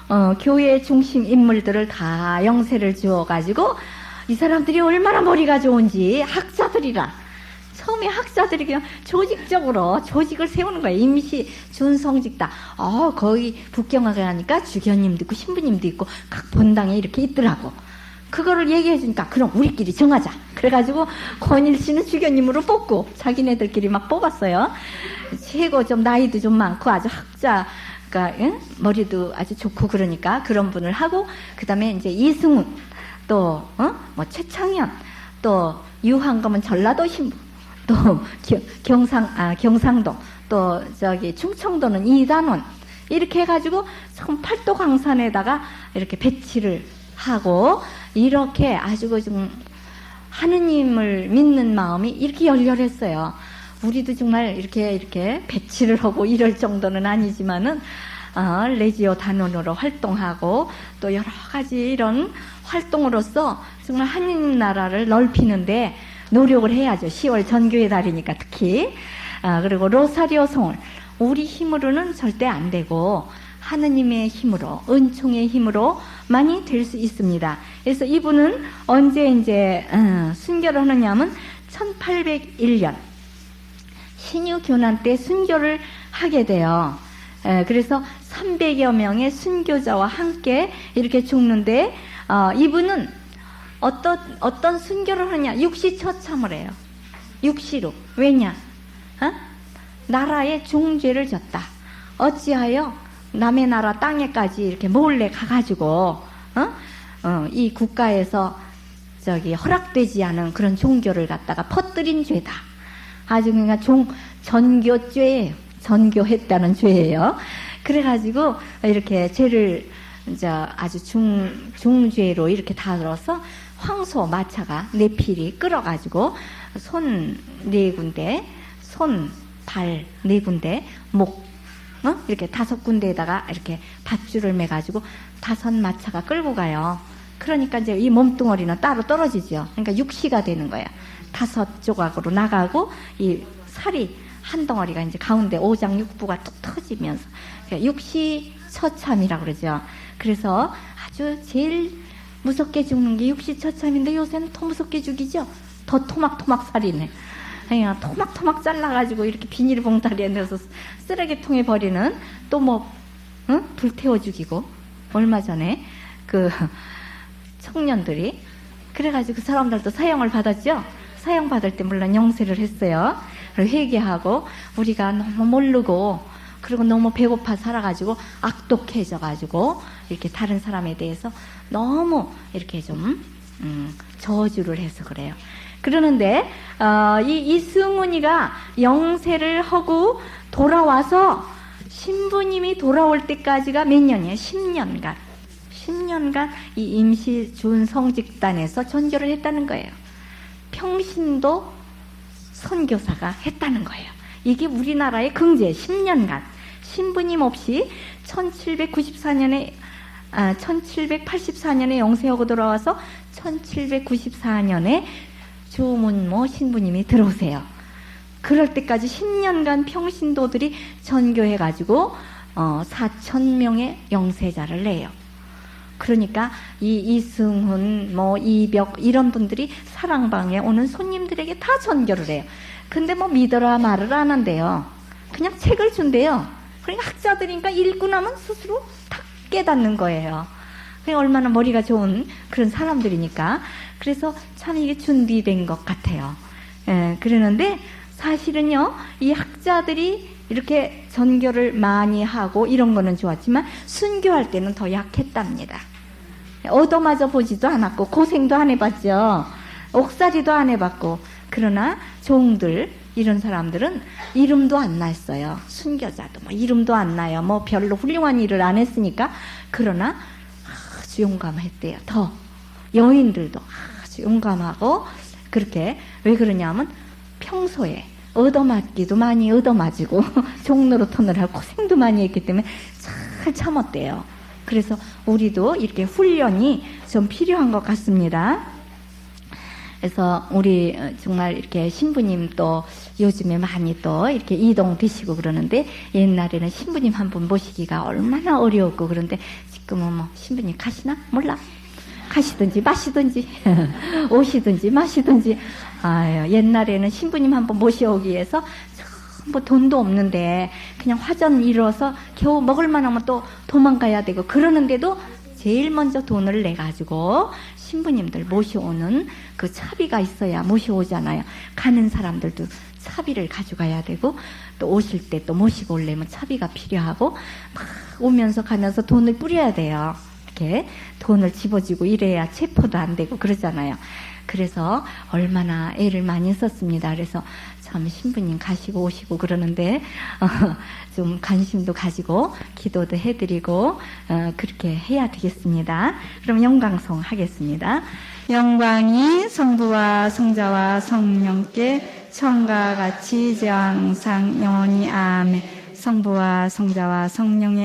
교회 중심 인물들을 다 영세를 주어가지고 이 사람들이 얼마나 머리가 좋은지 학자들이라 처음에 학자들이 그냥 조직적으로 조직을 세우는 거예요. 임시 준성직다. 거기 북경화가 하니까 주교님도 있고 신부님도 있고 각 본당에 이렇게 있더라고. 그거를 얘기해 주니까 그럼 우리끼리 정하자. 그래가지고 권일씨는 주교님으로 뽑고 자기네들끼리 막 뽑았어요. 최고 좀 나이도 좀 많고 아주 학자 머리도 아주 좋고 그러니까 그런 분을 하고 그 다음에 이제 이승훈 또 뭐 최창현 또 유한검은 전라도 신부 또 경상도 또 저기 충청도는 이단원 이렇게 해가지고 참 팔도 강산에다가 이렇게 배치를 하고 이렇게 아주 좀 하느님을 믿는 마음이 이렇게 열렬했어요. 우리도 정말 이렇게 배치를 하고 이럴 정도는 아니지만은 레지오 단원으로 활동하고 또 여러 가지 이런 활동으로서 정말 하느님 나라를 넓히는데 노력을 해야죠. 10월 전교의 달이니까 특히. 그리고 로사리오 성을 우리 힘으로는 절대 안 되고 하느님의 힘으로 은총의 힘으로 많이 될 수 있습니다. 그래서 이분은 언제 이제 순교를 하느냐면 1801년 신유교난 때 순교를 하게 돼요. 그래서 300여 명의 순교자와 함께 이렇게 죽는데 이분은 어떤 순교를 하냐? 육시처참을 해요. 육시로. 왜냐? 나라에 중죄를 졌다. 어찌하여 남의 나라 땅에까지 이렇게 몰래 가가지고 이 국가에서 허락되지 않은 그런 종교를 갖다가 퍼뜨린 죄다. 아주 그러니까 전교죄예요. 전교했다는 죄예요. 그래가지고 이렇게 죄를 이제 아주 중죄로 이렇게 다뤄서 황소 마차가 네필이 끌어가지고 손 네 군데, 손, 발 네 군데, 목 이렇게 5군데에다가 이렇게 밧줄을 매가지고 5 마차가 끌고 가요. 그러니까 이제 이 몸뚱어리는 따로 떨어지죠. 그러니까 육시가 되는 거예요. 5 조각으로 나가고 이 살이 한 덩어리가 이제 가운데 오장육부가 툭 터지면서 그러니까 육시처참이라고 그러죠. 그래서 아주 제일 무섭게 죽는 게 육시처참인데 요새는 더 무섭게 죽이죠. 더 토막토막 살이네. 그냥 토막토막 잘라가지고 이렇게 비닐봉다리에 넣어서 쓰레기통에 버리는 또 뭐 불태워 죽이고 얼마 전에 그 청년들이 그래가지고 그 사람들도 사형을 받았죠. 사형 받을 때 물론 영세를 했어요. 회개하고 우리가 너무 모르고 그리고 너무 배고파 살아가지고 악독해져가지고 이렇게 다른 사람에 대해서 너무 이렇게 좀 저주를 해서 그래요. 그러는데 이 이승훈이가 영세를 하고 돌아와서 신부님이 돌아올 때까지가 몇 년이에요? 10년간. 10년간 이 임시 준성직단에서 전교를 했다는 거예요. 평신도 선교사가 했다는 거예요. 이게 우리나라의 긍제 10년간 신부님 없이 1784년에 영세하고 돌아와서 1794년에 주문모 신부님이 들어오세요. 그럴 때까지 10년간 평신도들이 전교해가지고 4,000명의 영세자를 내요. 그러니까 이 이승훈, 뭐 이벽 이런 분들이 사랑방에 오는 손님들에게 다 전교를 해요. 근데 뭐 믿어라 말을 안 한대요. 그냥 책을 준대요. 그러니까 학자들이니까 읽고 나면 스스로 탁 깨닫는 거예요. 그냥 얼마나 머리가 좋은 그런 사람들이니까. 그래서 참 이게 준비된 것 같아요. 예, 그러는데 사실은요, 이 학자들이 이렇게 전교를 많이 하고 이런 거는 좋았지만 순교할 때는 더 약했답니다. 얻어맞아 보지도 않았고 고생도 안 해봤죠. 옥살이도 안 해봤고. 그러나 종들 이런 사람들은 이름도 안 났어요. 순교자도 뭐 이름도 안 나요. 뭐 별로 훌륭한 일을 안 했으니까. 그러나 아주 용감했대요. 더 여인들도 아주 용감하고 그렇게. 왜 그러냐면 평소에 얻어맞기도 많이 얻어맞고 종노릇을 하고 고생도 많이 했기 때문에 잘 참았대요. 그래서 우리도 이렇게 훈련이 좀 필요한 것 같습니다. 그래서 우리 정말 이렇게 신부님 또 요즘에 많이 또 이렇게 이동되시고 그러는데 옛날에는 신부님 한 분 모시기가 얼마나 어려웠고 그런데 지금은 뭐 신부님 가시나? 몰라. 가시든지 마시든지 오시든지 마시든지. 아유, 옛날에는 신부님 한 번 모셔오기 위해서 뭐 돈도 없는데 그냥 화전 이뤄서 겨우 먹을 만하면 또 도망가야 되고 그러는데도 제일 먼저 돈을 내 가지고 신부님들 모셔오는 그 차비가 있어야 모셔오잖아요. 가는 사람들도 차비를 가져가야 되고 또 오실 때 또 모시고 오려면 차비가 필요하고 막 오면서 가면서 돈을 뿌려야 돼요. 이렇게 돈을 집어주고 이래야 체포도 안 되고 그러잖아요. 그래서 얼마나 애를 많이 썼습니다. 그래서 참 신부님 가시고 오시고 그러는데 좀 관심도 가지고 기도도 해드리고 그렇게 해야 되겠습니다. 그럼 영광송 하겠습니다. 영광이 성부와 성자와 성령께 처음과 같이 이제 항상 영원히 아멘. 성부와 성자와 성령의